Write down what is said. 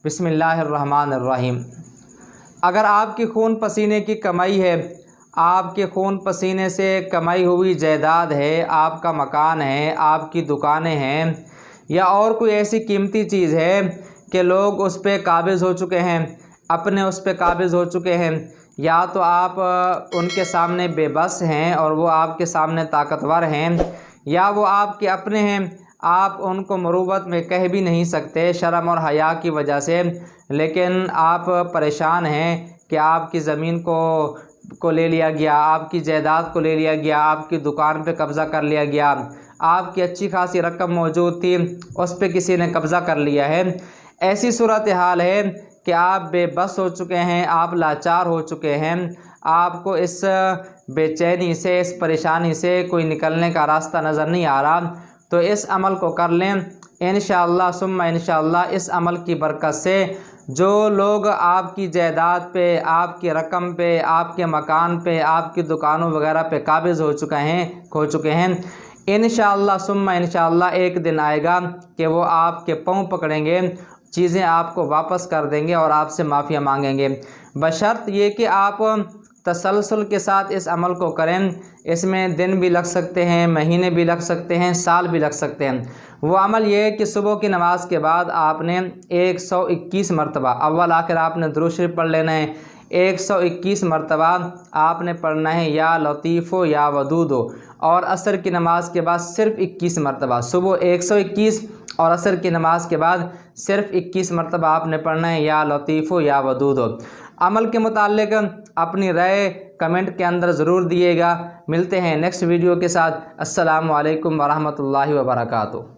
बिस्मिल्लाहिर्रहमानिर्रहीम। अगर आपकी खून पसीने की कमाई है, आपके खून पसीने से कमाई हुई जायदाद है, आपका मकान है, आपकी दुकानें हैं, या और कोई ऐसी कीमती चीज़ है कि लोग उस पर काबिज़ हो चुके हैं, अपने उस पर काबिज़ हो चुके हैं, या तो आप उनके सामने बेबस हैं और वो आपके सामने ताकतवर हैं, या वो आपके अपने हैं, आप उनको मरूबत में कह भी नहीं सकते शर्म और हया की वजह से, लेकिन आप परेशान हैं कि आपकी ज़मीन को ले लिया गया, आपकी जायदाद को ले लिया गया, आपकी दुकान पे कब्ज़ा कर लिया गया, आपकी अच्छी खासी रकम मौजूद थी उस पे किसी ने कब्ज़ा कर लिया है। ऐसी सूरत हाल है कि आप बेबस हो चुके हैं, आप लाचार हो चुके हैं, आपको इस बेचैनी से, इस परेशानी से कोई निकलने का रास्ता नज़र नहीं आ रहा, तो इस अमल को कर लें। इंशाअल्लाह सुम्मा इंशाअल्लाह इस अमल की बरकत से जो लोग आपकी जायदाद पे, आपकी रकम पे, आपके मकान पे, आपकी दुकानों वगैरह पे काबिज़ हो चुके हैं, इंशाअल्लाह सुम्मा इंशाअल्लाह एक दिन आएगा कि वो आपके पाँव पकड़ेंगे, चीज़ें आपको वापस कर देंगे और आपसे माफ़िया मांगेंगे, बशर्त ये कि आप तसलसल के साथ इस अमल को करें। इसमें दिन भी लग सकते हैं, महीने भी लग सकते हैं, साल भी लग सकते हैं। वो अमल ये है कि सुबह की नमाज के बाद आपने 121 मरतबा अव्वल आखिर आपने दुरूद शरीफ पढ़ लेना है। 121 मरतबा आपने पढ़ना है या लतीफ़ो या वदूदो, और असर की नमाज के बाद सिर्फ 21 मरतबा, सुबह 121 और असर की नमाज के बाद सिर्फ 21 मरतबा आपने पढ़ना है या लतीफ़ो या वदूदो। अमल के मुताल्लिक अपनी राय कमेंट के अंदर ज़रूर दिएगा। मिलते हैं नेक्स्ट वीडियो के साथ। अस्सलामु अलैकुम वरहमतुल्लाहि वबरकातुहू।